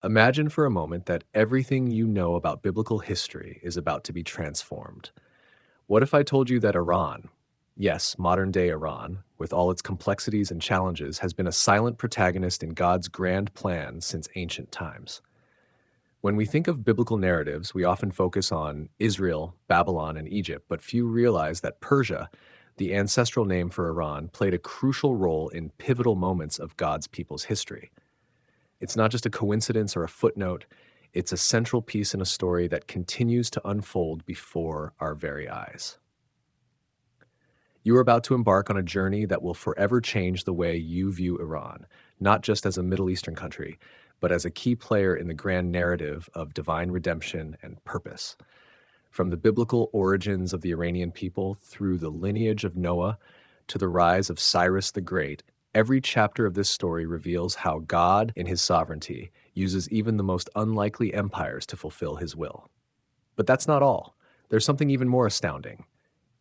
Imagine for a moment that everything you know about biblical history is about to be transformed. What if I told you that Iran, yes, modern day Iran, with all its complexities and challenges, has been a silent protagonist in God's grand plan since ancient times? When we think of biblical narratives, we often focus on Israel, Babylon, and Egypt, but few realize that Persia, the ancestral name for Iran, played a crucial role in pivotal moments of God's people's history. It's not just a coincidence or a footnote, it's a central piece in a story that continues to unfold before our very eyes. You are about to embark on a journey that will forever change the way you view Iran, not just as a Middle Eastern country, but as a key player in the grand narrative of divine redemption and purpose. From the biblical origins of the Iranian people through the lineage of Noah to the rise of Cyrus the Great, every chapter of this story reveals how God, in his sovereignty, uses even the most unlikely empires to fulfill his will. But that's not all. There's something even more astounding.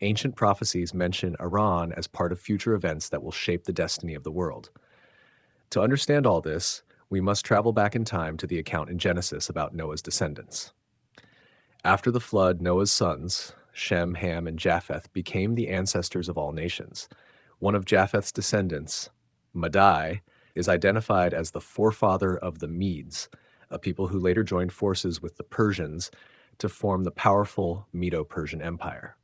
Ancient prophecies mention Iran as part of future events that will shape the destiny of the world. To understand all this, we must travel back in time to the account in Genesis about Noah's descendants. After the flood, Noah's sons, Shem, Ham, and Japheth, became the ancestors of all nations. One of Japheth's descendants, Madai, is identified as the forefather of the Medes, a people who later joined forces with the Persians to form the powerful Medo-Persian Empire.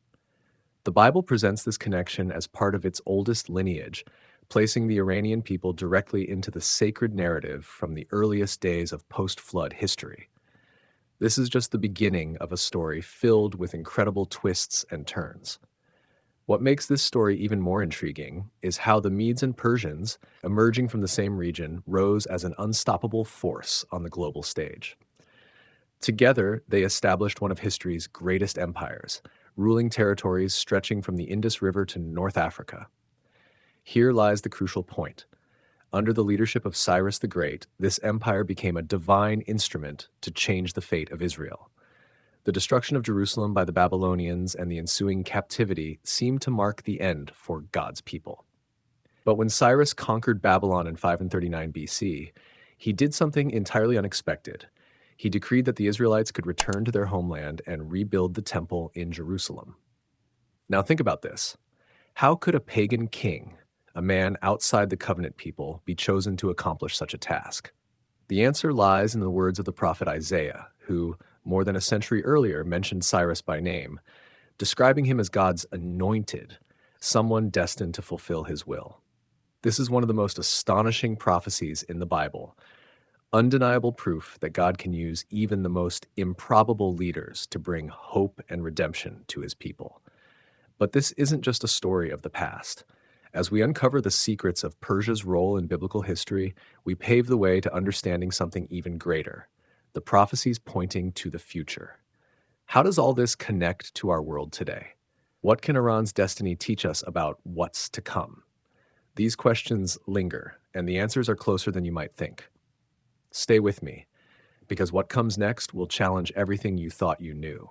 The Bible presents this connection as part of its oldest lineage, placing the Iranian people directly into the sacred narrative from the earliest days of post-flood history. This is just the beginning of a story filled with incredible twists and turns. What makes this story even more intriguing is how the Medes and Persians, emerging from the same region, rose as an unstoppable force on the global stage. Together, they established one of history's greatest empires, ruling territories stretching from the Indus River to North Africa. Here lies the crucial point. Under the leadership of Cyrus the Great, this empire became a divine instrument to change the fate of Israel. The destruction of Jerusalem by the Babylonians and the ensuing captivity seemed to mark the end for God's people. But when Cyrus conquered Babylon in 539 BC, he did something entirely unexpected. He decreed that the Israelites could return to their homeland and rebuild the temple in Jerusalem. Now think about this. How could a pagan king, a man outside the covenant people, be chosen to accomplish such a task? The answer lies in the words of the prophet Isaiah, who, more than a century earlier, mentioned Cyrus by name, describing him as God's anointed, someone destined to fulfill his will. This is one of the most astonishing prophecies in the Bible, undeniable proof that God can use even the most improbable leaders to bring hope and redemption to his people. But this isn't just a story of the past. As we uncover the secrets of Persia's role in biblical history, we pave the way to understanding something even greater, the prophecies pointing to the future. How does all this connect to our world today? What can Iran's destiny teach us about what's to come? These questions linger, and the answers are closer than you might think. Stay with me, because what comes next will challenge everything you thought you knew.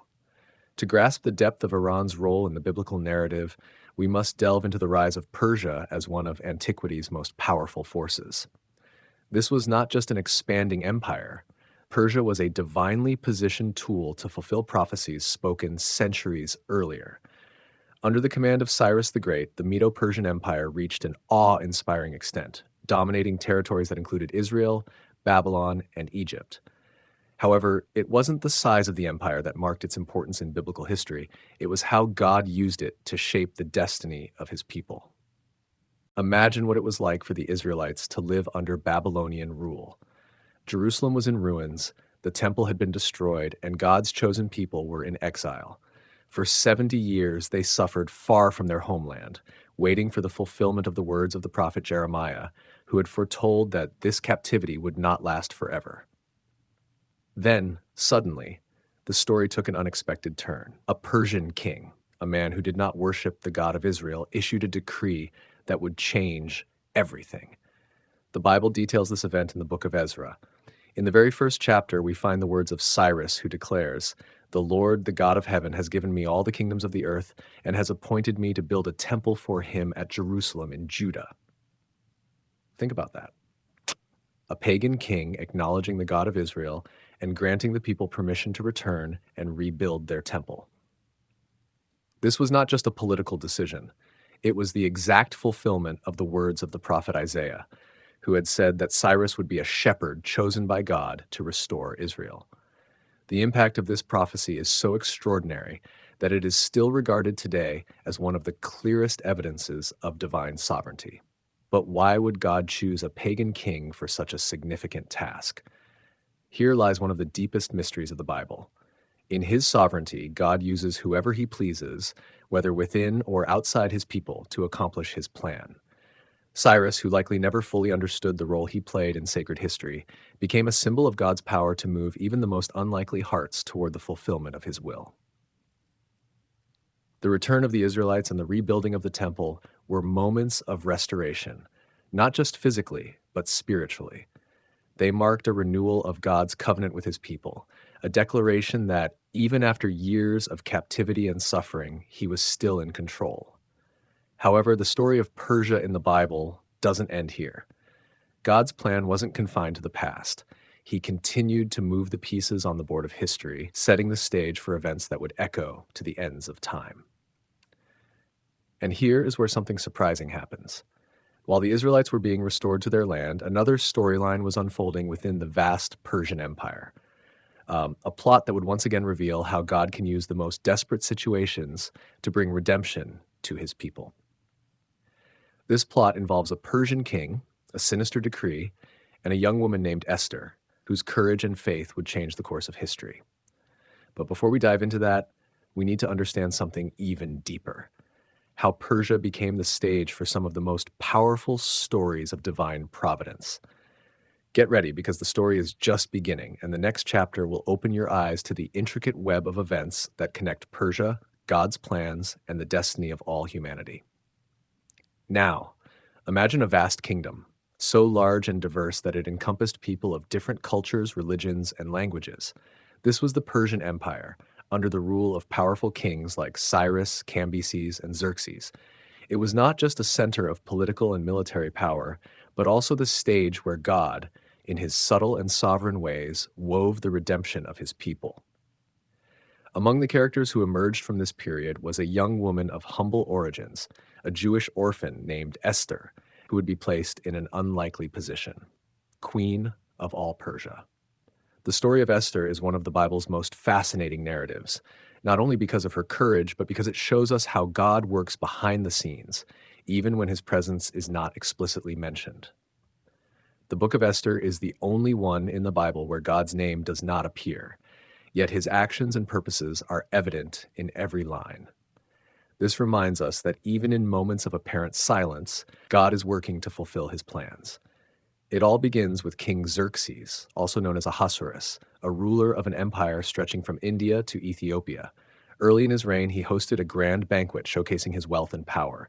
To grasp the depth of Iran's role in the biblical narrative, we must delve into the rise of Persia as one of antiquity's most powerful forces. This was not just an expanding empire. Persia was a divinely positioned tool to fulfill prophecies spoken centuries earlier. Under the command of Cyrus the Great, the Medo-Persian Empire reached an awe-inspiring extent, dominating territories that included Israel, Babylon, and Egypt. However, it wasn't the size of the empire that marked its importance in biblical history. It was how God used it to shape the destiny of his people. Imagine what it was like for the Israelites to live under Babylonian rule. Jerusalem was in ruins, the temple had been destroyed, and God's chosen people were in exile. For 70 years, they suffered far from their homeland, waiting for the fulfillment of the words of the prophet Jeremiah, who had foretold that this captivity would not last forever. Then, suddenly, the story took an unexpected turn. A Persian king, a man who did not worship the God of Israel, issued a decree that would change everything. The Bible details this event in the book of Ezra. In the very first chapter, we find the words of Cyrus, who declares, "The Lord, the God of heaven, has given me all the kingdoms of the earth and has appointed me to build a temple for him at Jerusalem in Judah." Think about that. a pagan king acknowledging the God of Israel and granting the people permission to return and rebuild their temple. This was not just a political decision. It was the exact fulfillment of the words of the prophet Isaiah, who had said that Cyrus would be a shepherd chosen by God to restore Israel. The impact of this prophecy is so extraordinary that it is still regarded today as one of the clearest evidences of divine sovereignty. But why would God choose a pagan king for such a significant task? Here lies one of the deepest mysteries of the Bible. In his sovereignty, God uses whoever he pleases, whether within or outside his people, to accomplish his plan. Cyrus, who likely never fully understood the role he played in sacred history, became a symbol of God's power to move even the most unlikely hearts toward the fulfillment of his will. The return of the Israelites and the rebuilding of the temple were moments of restoration, not just physically, but spiritually. They marked a renewal of God's covenant with his people, a declaration that, even after years of captivity and suffering, he was still in control. However, the story of Persia in the Bible doesn't end here. God's plan wasn't confined to the past. He continued to move the pieces on the board of history, setting the stage for events that would echo to the ends of time. And here is where something surprising happens. While the Israelites were being restored to their land, another storyline was unfolding within the vast Persian Empire. A plot that would once again reveal how God can use the most desperate situations to bring redemption to his people. This plot involves a Persian king, a sinister decree, and a young woman named Esther, whose courage and faith would change the course of history. But before we dive into that, we need to understand something even deeper: how Persia became the stage for some of the most powerful stories of divine providence. Get ready, because the story is just beginning, and the next chapter will open your eyes to the intricate web of events that connect Persia, God's plans, and the destiny of all humanity. Now, imagine a vast kingdom, so large and diverse that it encompassed people of different cultures, religions, and languages. This was the Persian Empire, under the rule of powerful kings like Cyrus, Cambyses, and Xerxes. It was not just a center of political and military power, but also the stage where God, in his subtle and sovereign ways, wove the redemption of his people. Among the characters who emerged from this period was a young woman of humble origins, a Jewish orphan named Esther, who would be placed in an unlikely position: Queen of all Persia. The story of Esther is one of the Bible's most fascinating narratives, not only because of her courage, but because it shows us how God works behind the scenes, even when his presence is not explicitly mentioned. The book of Esther is the only one in the Bible where God's name does not appear, yet his actions and purposes are evident in every line. This reminds us that even in moments of apparent silence, God is working to fulfill his plans. It all begins with King Xerxes, also known as Ahasuerus, a ruler of an empire stretching from India to Ethiopia. Early in his reign, he hosted a grand banquet showcasing his wealth and power.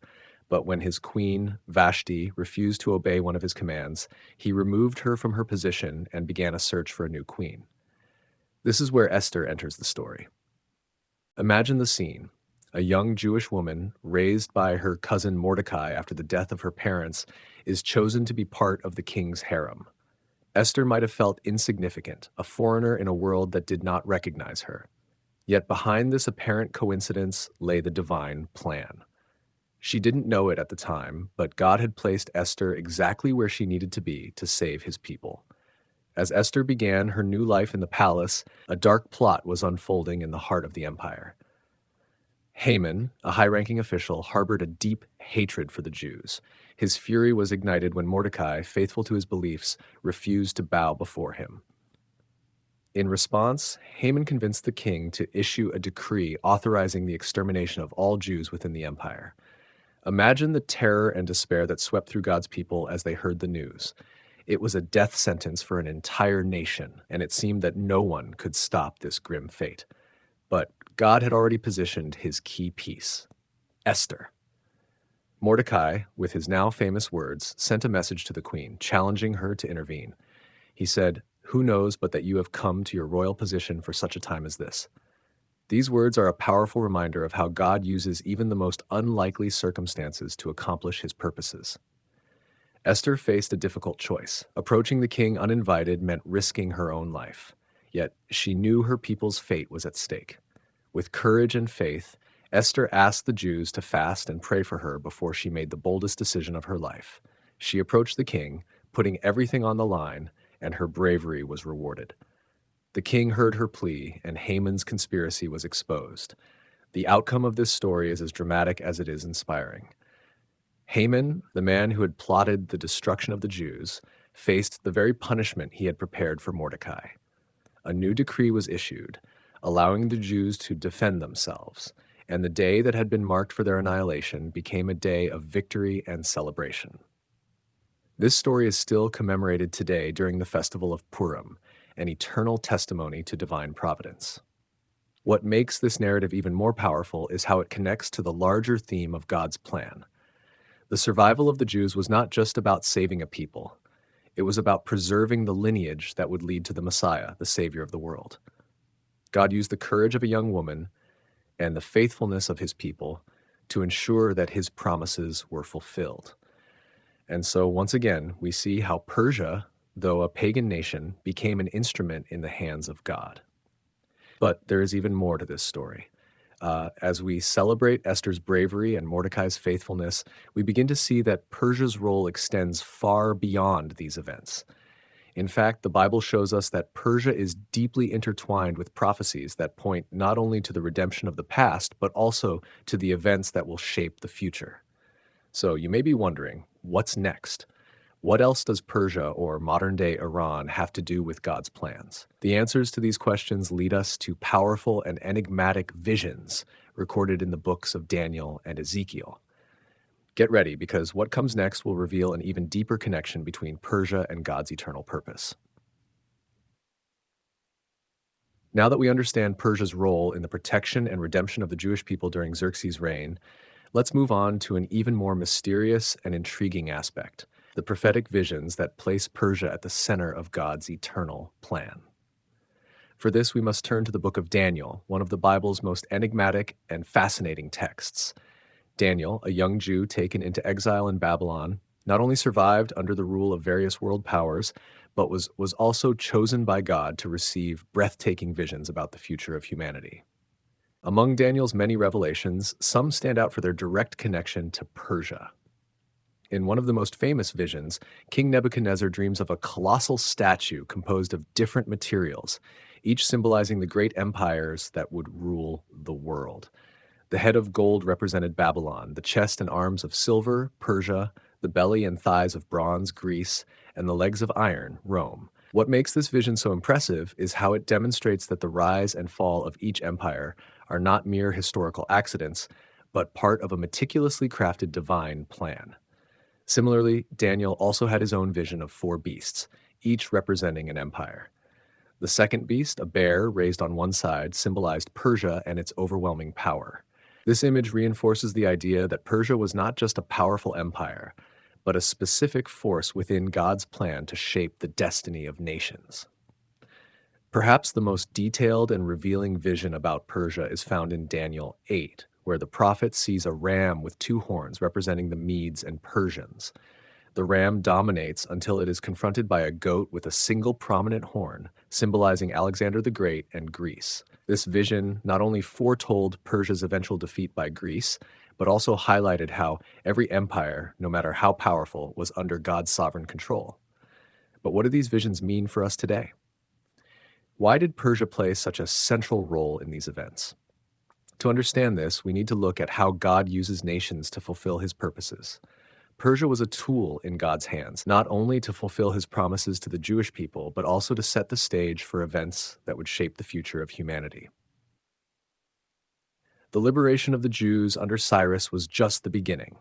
But when his queen, Vashti, refused to obey one of his commands, he removed her from her position and began a search for a new queen. This is where Esther enters the story. Imagine the scene. A young Jewish woman, raised by her cousin Mordecai after the death of her parents, is chosen to be part of the king's harem. Esther might have felt insignificant, a foreigner in a world that did not recognize her. Yet behind this apparent coincidence lay the divine plan. She didn't know it at the time, but God had placed Esther exactly where she needed to be to save his people. As Esther began her new life in the palace, a dark plot was unfolding in the heart of the empire. Haman, a high-ranking official, harbored a deep hatred for the Jews. His fury was ignited when Mordecai, faithful to his beliefs, refused to bow before him. In response, Haman convinced the king to issue a decree authorizing the extermination of all Jews within the empire. Imagine the terror and despair that swept through God's people as they heard the news. It was a death sentence for an entire nation, and it seemed that no one could stop this grim fate. But God had already positioned his key piece: Esther. Mordecai, with his now famous words, sent a message to the queen, challenging her to intervene. He said, "Who knows but that you have come to your royal position for such a time as this?" These words are a powerful reminder of how God uses even the most unlikely circumstances to accomplish his purposes. Esther faced a difficult choice. Approaching the king uninvited meant risking her own life. Yet she knew her people's fate was at stake. With courage and faith, Esther asked the Jews to fast and pray for her before she made the boldest decision of her life. She approached the king, putting everything on the line, and her bravery was rewarded. The king heard her plea, and Haman's conspiracy was exposed. The outcome of this story is as dramatic as it is inspiring. Haman, the man who had plotted the destruction of the Jews, faced the very punishment he had prepared for Mordecai. A new decree was issued, allowing the Jews to defend themselves, and the day that had been marked for their annihilation became a day of victory and celebration. This story is still commemorated today during the festival of Purim, an eternal testimony to divine providence. What makes this narrative even more powerful is how it connects to the larger theme of God's plan. The survival of the Jews was not just about saving a people. It was about preserving the lineage that would lead to the Messiah, the Savior of the world. God used the courage of a young woman and the faithfulness of his people to ensure that his promises were fulfilled. And so, once again, we see how Persia, though a pagan nation, became an instrument in the hands of God. But there is even more to this story. As we celebrate Esther's bravery and Mordecai's faithfulness, we begin to see that Persia's role extends far beyond these events. In fact, the Bible shows us that Persia is deeply intertwined with prophecies that point not only to the redemption of the past, but also to the events that will shape the future. So you may be wondering, what's next? What else does Persia or modern-day Iran have to do with God's plans? The answers to these questions lead us to powerful and enigmatic visions recorded in the books of Daniel and Ezekiel. Get ready, because what comes next will reveal an even deeper connection between Persia and God's eternal purpose. Now that we understand Persia's role in the protection and redemption of the Jewish people during Xerxes' reign, let's move on to an even more mysterious and intriguing aspect: the prophetic visions that place Persia at the center of God's eternal plan. For this, we must turn to the book of Daniel, one of the Bible's most enigmatic and fascinating texts. Daniel, a young Jew taken into exile in Babylon, not only survived under the rule of various world powers, but was also chosen by God to receive breathtaking visions about the future of humanity. Among Daniel's many revelations, some stand out for their direct connection to Persia. In one of the most famous visions, King Nebuchadnezzar dreams of a colossal statue composed of different materials, each symbolizing the great empires that would rule the world. The head of gold represented Babylon, the chest and arms of silver, Persia, the belly and thighs of bronze, Greece, and the legs of iron, Rome. What makes this vision so impressive is how it demonstrates that the rise and fall of each empire are not mere historical accidents, but part of a meticulously crafted divine plan. Similarly, Daniel also had his own vision of 4 beasts, each representing an empire. The second beast, a bear raised on one side, symbolized Persia and its overwhelming power. This image reinforces the idea that Persia was not just a powerful empire, but a specific force within God's plan to shape the destiny of nations. Perhaps the most detailed and revealing vision about Persia is found in Daniel 8, where the prophet sees a ram with 2 horns representing the Medes and Persians. The ram dominates until it is confronted by a goat with a single prominent horn, symbolizing Alexander the Great and Greece. This vision not only foretold Persia's eventual defeat by Greece, but also highlighted how every empire, no matter how powerful, was under God's sovereign control. But what do these visions mean for us today? Why did Persia play such a central role in these events? To understand this, we need to look at how God uses nations to fulfill his purposes. Persia was a tool in God's hands, not only to fulfill his promises to the Jewish people, but also to set the stage for events that would shape the future of humanity. The liberation of the Jews under Cyrus was just the beginning.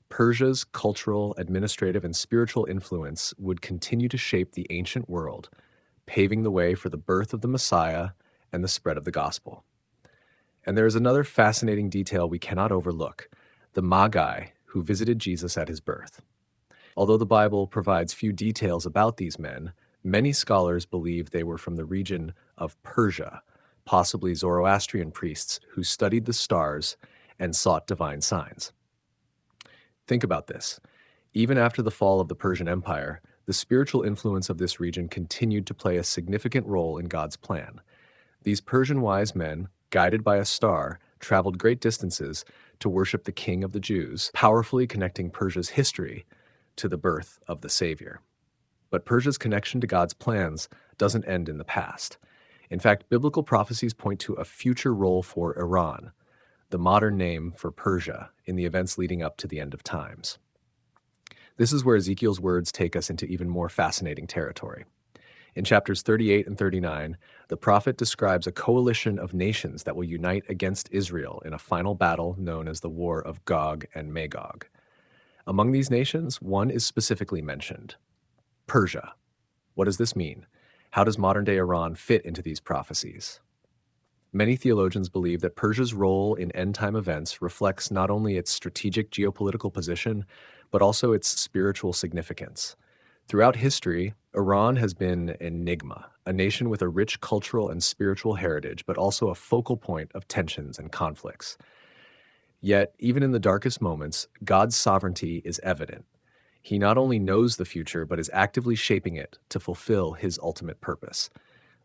Persia's cultural, administrative, and spiritual influence would continue to shape the ancient world, paving the way for the birth of the Messiah and the spread of the gospel. And there is another fascinating detail we cannot overlook: the Magi who visited Jesus at his birth. Although the Bible provides few details about these men, many scholars believe they were from the region of Persia, possibly Zoroastrian priests who studied the stars and sought divine signs. Think about this. Even after the fall of the Persian Empire, the spiritual influence of this region continued to play a significant role in God's plan. These Persian wise men, guided by a star, traveled great distances to worship the King of the Jews, powerfully connecting Persia's history to the birth of the Savior. But Persia's connection to God's plans doesn't end in the past. In fact, biblical prophecies point to a future role for Iran, the modern name for Persia, in the events leading up to the end of times. This is where Ezekiel's words take us into even more fascinating territory. In chapters 38 and 39, the prophet describes a coalition of nations that will unite against Israel in a final battle known as the War of Gog and Magog. Among these nations, one is specifically mentioned: Persia. What does this mean? How does modern-day Iran fit into these prophecies? Many theologians believe that Persia's role in end-time events reflects not only its strategic geopolitical position, but also its spiritual significance. Throughout history, Iran has been an enigma, a nation with a rich cultural and spiritual heritage, but also a focal point of tensions and conflicts. Yet, even in the darkest moments, God's sovereignty is evident. He not only knows the future, but is actively shaping it to fulfill his ultimate purpose.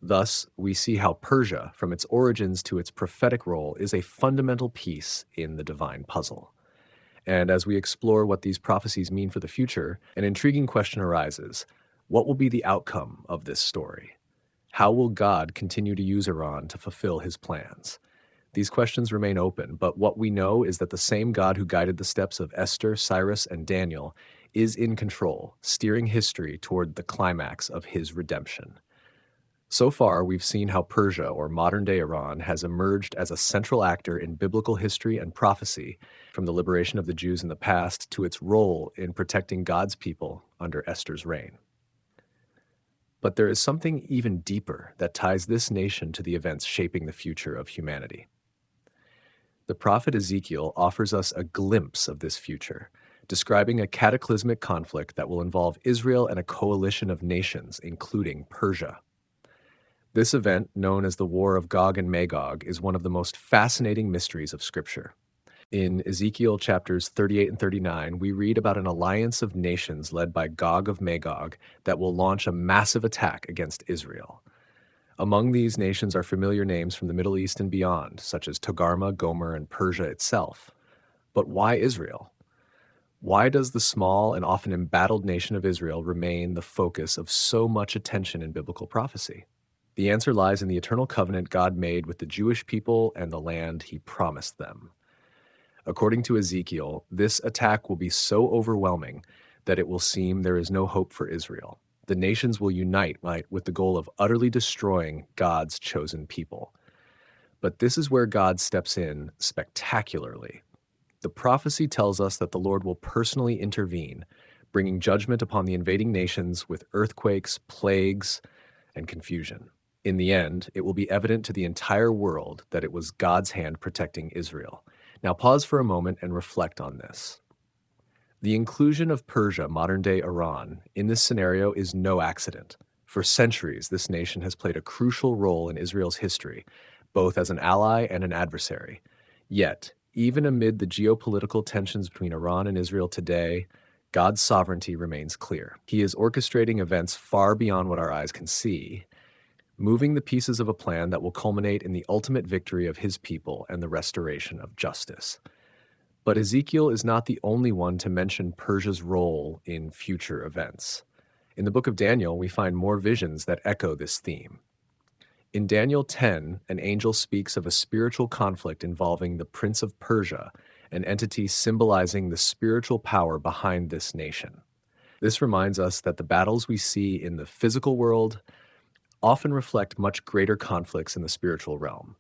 Thus, we see how Persia, from its origins to its prophetic role, is a fundamental piece in the divine puzzle. And as we explore what these prophecies mean for the future, an intriguing question arises: what will be the outcome of this story? How will God continue to use Iran to fulfill his plans? These questions remain open, but what we know is that the same God who guided the steps of Esther, Cyrus, and Daniel is in control, steering history toward the climax of his redemption. So far, we've seen how Persia, or modern-day Iran, has emerged as a central actor in biblical history and prophecy, from the liberation of the Jews in the past to its role in protecting God's people under Esther's reign. But there is something even deeper that ties this nation to the events shaping the future of humanity. The prophet Ezekiel offers us a glimpse of this future, describing a cataclysmic conflict that will involve Israel and a coalition of nations, including Persia. This event, known as the War of Gog and Magog, is one of the most fascinating mysteries of Scripture. In Ezekiel chapters 38 and 39, we read about an alliance of nations led by Gog of Magog that will launch a massive attack against Israel. Among these nations are familiar names from the Middle East and beyond, such as Togarmah, Gomer, and Persia itself. But why Israel? Why does the small and often embattled nation of Israel remain the focus of so much attention in biblical prophecy? The answer lies in the eternal covenant God made with the Jewish people and the land he promised them. According to Ezekiel, this attack will be so overwhelming that it will seem there is no hope for Israel. The nations will unite with the goal of utterly destroying God's chosen people. But this is where God steps in spectacularly. The prophecy tells us that the Lord will personally intervene, bringing judgment upon the invading nations with earthquakes, plagues, and confusion. In the end, it will be evident to the entire world that it was God's hand protecting Israel. Now pause for a moment and reflect on this. The inclusion of Persia, modern-day Iran, in this scenario is no accident. For centuries, this nation has played a crucial role in Israel's history, both as an ally and an adversary. Yet, even amid the geopolitical tensions between Iran and Israel today, God's sovereignty remains clear. He is orchestrating events far beyond what our eyes can see, moving the pieces of a plan that will culminate in the ultimate victory of his people and the restoration of justice. But Ezekiel is not the only one to mention Persia's role in future events. In the book of Daniel, we find more visions that echo this theme. In Daniel 10, an angel speaks of a spiritual conflict involving the Prince of Persia, an entity symbolizing the spiritual power behind this nation. This reminds us that the battles we see in the physical world often reflect much greater conflicts in the spiritual realm.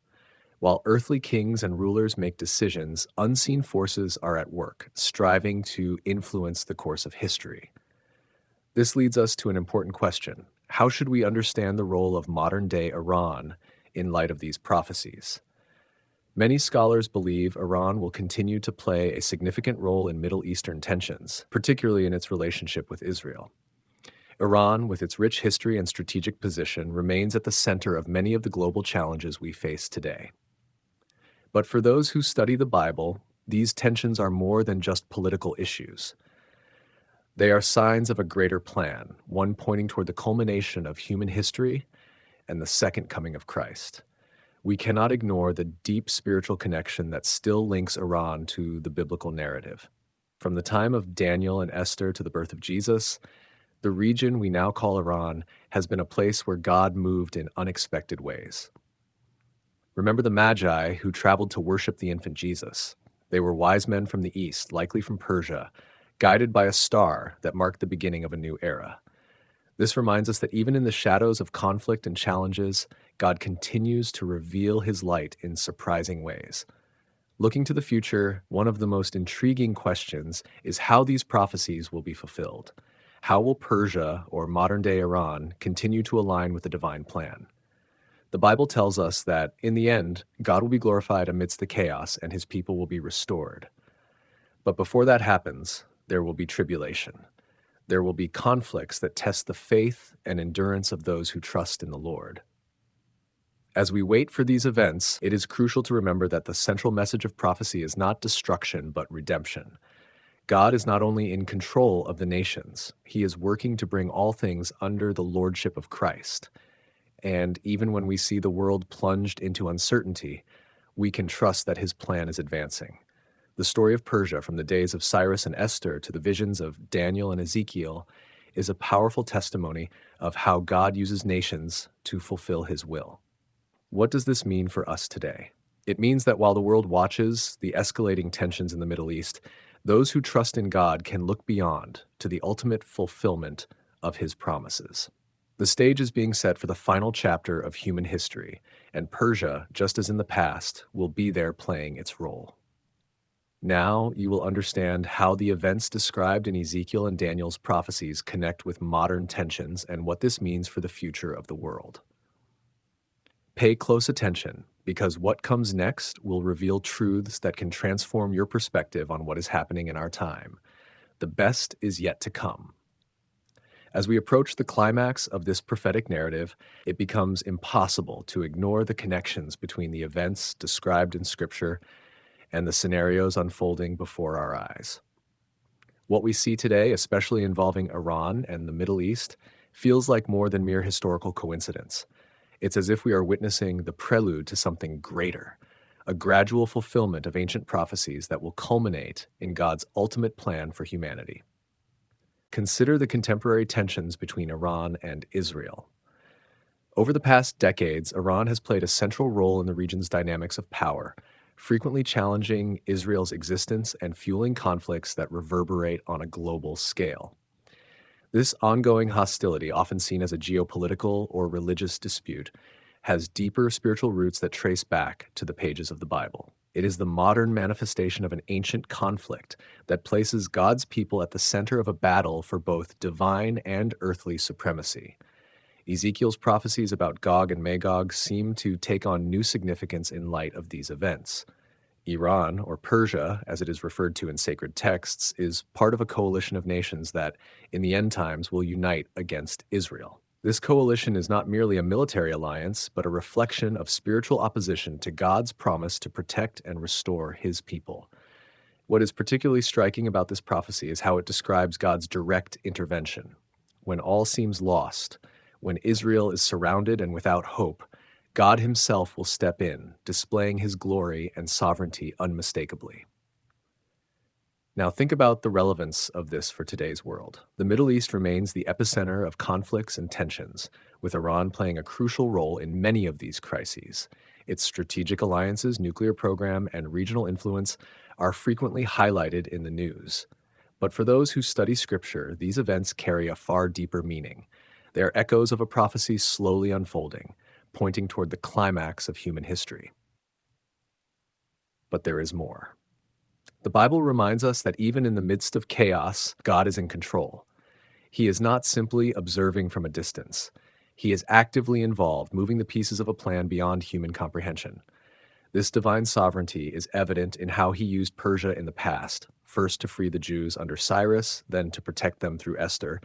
While earthly kings and rulers make decisions, unseen forces are at work, striving to influence the course of history. This leads us to an important question: how should we understand the role of modern-day Iran in light of these prophecies? Many scholars believe Iran will continue to play a significant role in Middle Eastern tensions, particularly in its relationship with Israel. Iran, with its rich history and strategic position, remains at the center of many of the global challenges we face today. But for those who study the Bible, these tensions are more than just political issues. They are signs of a greater plan, one pointing toward the culmination of human history and the second coming of Christ. We cannot ignore the deep spiritual connection that still links Iran to the biblical narrative. From the time of Daniel and Esther to the birth of Jesus, the region we now call Iran has been a place where God moved in unexpected ways. Remember the Magi who traveled to worship the infant Jesus. They were wise men from the east, likely from Persia, guided by a star that marked the beginning of a new era. This reminds us that even in the shadows of conflict and challenges, God continues to reveal his light in surprising ways. Looking to the future, one of the most intriguing questions is how these prophecies will be fulfilled. How will Persia, or modern-day Iran, continue to align with the divine plan? The Bible tells us that, in the end, God will be glorified amidst the chaos and his people will be restored. But before that happens, there will be tribulation. There will be conflicts that test the faith and endurance of those who trust in the Lord. As we wait for these events, it is crucial to remember that the central message of prophecy is not destruction, but redemption. God is not only in control of the nations, he is working to bring all things under the lordship of Christ. And even when we see the world plunged into uncertainty, we can trust that his plan is advancing. The story of Persia, from the days of Cyrus and Esther to the visions of Daniel and Ezekiel, is a powerful testimony of how God uses nations to fulfill his will. What does this mean for us today? It means that while the world watches the escalating tensions in the Middle East, those who trust in God can look beyond to the ultimate fulfillment of his promises. The stage is being set for the final chapter of human history, and Persia, just as in the past, will be there playing its role. Now you will understand how the events described in Ezekiel and Daniel's prophecies connect with modern tensions and what this means for the future of the world. Pay close attention, because what comes next will reveal truths that can transform your perspective on what is happening in our time. The best is yet to come. As we approach the climax of this prophetic narrative, it becomes impossible to ignore the connections between the events described in Scripture and the scenarios unfolding before our eyes. What we see today, especially involving Iran and the Middle East, feels like more than mere historical coincidence. It's as if we are witnessing the prelude to something greater, a gradual fulfillment of ancient prophecies that will culminate in God's ultimate plan for humanity. Consider the contemporary tensions between Iran and Israel. Over the past decades, Iran has played a central role in the region's dynamics of power, frequently challenging Israel's existence and fueling conflicts that reverberate on a global scale. This ongoing hostility, often seen as a geopolitical or religious dispute, has deeper spiritual roots that trace back to the pages of the Bible. It is the modern manifestation of an ancient conflict that places God's people at the center of a battle for both divine and earthly supremacy. Ezekiel's prophecies about Gog and Magog seem to take on new significance in light of these events. Iran, or Persia, as it is referred to in sacred texts, is part of a coalition of nations that, in the end times, will unite against Israel. This coalition is not merely a military alliance, but a reflection of spiritual opposition to God's promise to protect and restore his people. What is particularly striking about this prophecy is how it describes God's direct intervention. When all seems lost, when Israel is surrounded and without hope, God himself will step in, displaying his glory and sovereignty unmistakably. Now think about the relevance of this for today's world. The Middle East remains the epicenter of conflicts and tensions, with Iran playing a crucial role in many of these crises. Its strategic alliances, nuclear program, and regional influence are frequently highlighted in the news. But for those who study Scripture, these events carry a far deeper meaning. They are echoes of a prophecy slowly unfolding, pointing toward the climax of human history. But there is more. The Bible reminds us that even in the midst of chaos, God is in control. He is not simply observing from a distance. He is actively involved, moving the pieces of a plan beyond human comprehension. This divine sovereignty is evident in how he used Persia in the past, first to free the Jews under Cyrus, then to protect them through Esther,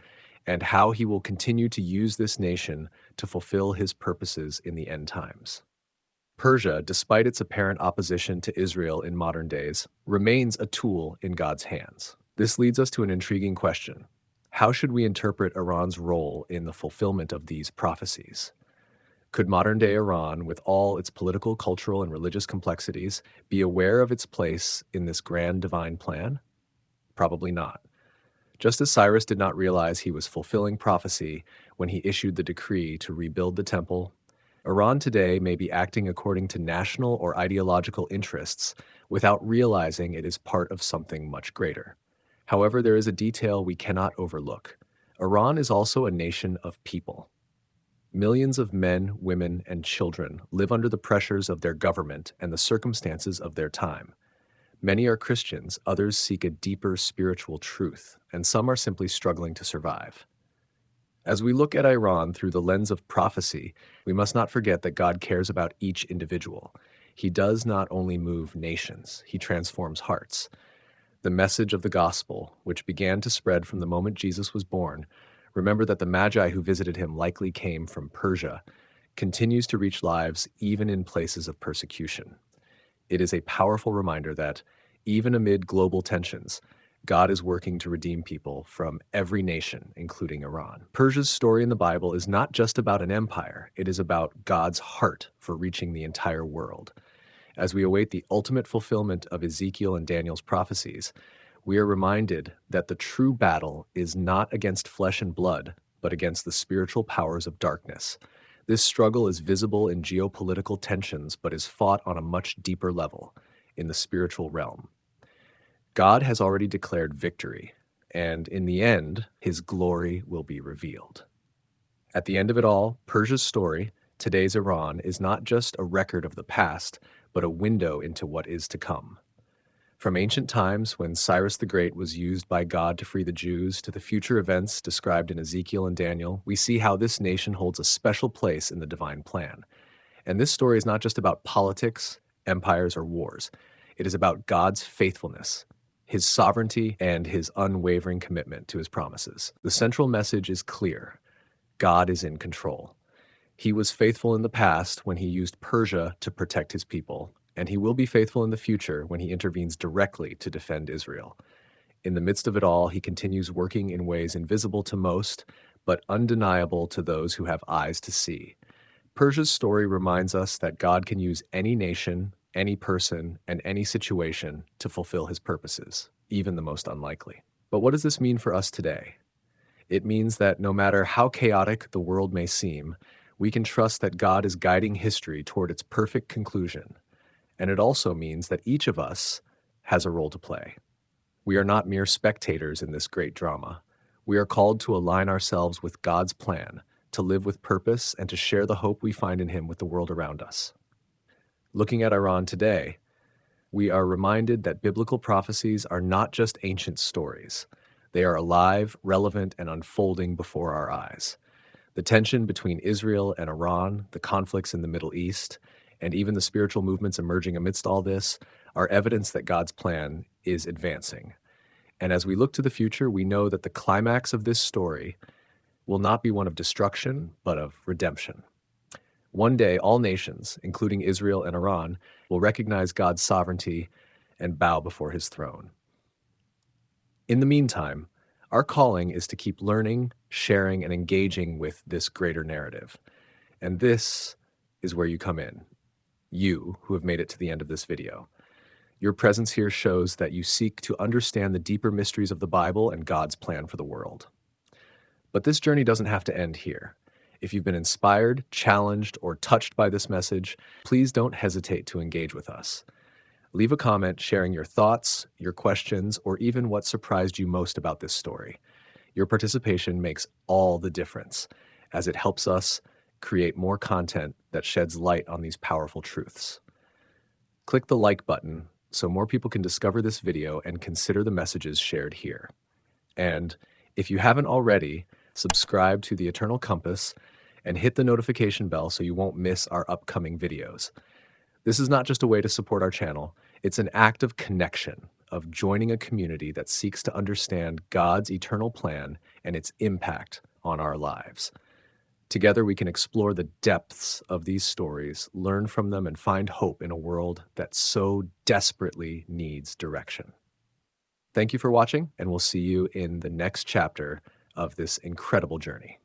and how he will continue to use this nation to fulfill his purposes in the end times. Persia, despite its apparent opposition to Israel in modern days, remains a tool in God's hands. This leads us to an intriguing question. How should we interpret Iran's role in the fulfillment of these prophecies? Could modern day Iran, with all its political, cultural, and religious complexities, be aware of its place in this grand divine plan? Probably not. Just as Cyrus did not realize he was fulfilling prophecy when he issued the decree to rebuild the temple, Iran today may be acting according to national or ideological interests without realizing it is part of something much greater. However, there is a detail we cannot overlook. Iran is also a nation of people. Millions of men, women, and children live under the pressures of their government and the circumstances of their time. Many are Christians, others seek a deeper spiritual truth, and some are simply struggling to survive. As we look at Iran through the lens of prophecy, we must not forget that God cares about each individual. He does not only move nations, he transforms hearts. The message of the gospel, which began to spread from the moment Jesus was born, remember that the Magi who visited him likely came from Persia, continues to reach lives even in places of persecution. It is a powerful reminder that, even amid global tensions, God is working to redeem people from every nation, including Iran. Persia's story in the Bible is not just about an empire, it is about God's heart for reaching the entire world. As we await the ultimate fulfillment of Ezekiel and Daniel's prophecies, we are reminded that the true battle is not against flesh and blood, but against the spiritual powers of darkness. This struggle is visible in geopolitical tensions, but is fought on a much deeper level, in the spiritual realm. God has already declared victory, and in the end, his glory will be revealed. At the end of it all, Persia's story, today's Iran, is not just a record of the past, but a window into what is to come. From ancient times, when Cyrus the Great was used by God to free the Jews, to the future events described in Ezekiel and Daniel, we see how this nation holds a special place in the divine plan. And this story is not just about politics, empires, or wars. It is about God's faithfulness, his sovereignty, and his unwavering commitment to his promises. The central message is clear: God is in control. He was faithful in the past when he used Persia to protect his people, and he will be faithful in the future when he intervenes directly to defend Israel. In the midst of it all, he continues working in ways invisible to most, but undeniable to those who have eyes to see. Persia's story reminds us that God can use any nation, any person, and any situation to fulfill his purposes, even the most unlikely. But what does this mean for us today? It means that no matter how chaotic the world may seem, we can trust that God is guiding history toward its perfect conclusion. And it also means that each of us has a role to play. We are not mere spectators in this great drama. We are called to align ourselves with God's plan, to live with purpose, and to share the hope we find in him with the world around us. Looking at Iran today, we are reminded that biblical prophecies are not just ancient stories. They are alive, relevant, and unfolding before our eyes. The tension between Israel and Iran, the conflicts in the Middle East, and even the spiritual movements emerging amidst all this are evidence that God's plan is advancing. And as we look to the future, we know that the climax of this story will not be one of destruction, but of redemption. One day, all nations, including Israel and Iran, will recognize God's sovereignty and bow before his throne. In the meantime, our calling is to keep learning, sharing, and engaging with this greater narrative. And this is where you come in, you who have made it to the end of this video. Your presence here shows that you seek to understand the deeper mysteries of the Bible and God's plan for the world. But this journey doesn't have to end here. If you've been inspired, challenged, or touched by this message, please don't hesitate to engage with us. Leave a comment sharing your thoughts, your questions, or even what surprised you most about this story. Your participation makes all the difference, as it helps us create more content that sheds light on these powerful truths. Click the like button so more people can discover this video and consider the messages shared here. And if you haven't already, subscribe to the Eternal Compass and hit the notification bell so you won't miss our upcoming videos. This is not just a way to support our channel, it's an act of connection, of joining a community that seeks to understand God's eternal plan and its impact on our lives. Together we can explore the depths of these stories, learn from them, and find hope in a world that so desperately needs direction. Thank you for watching, and we'll see you in the next chapter of this incredible journey.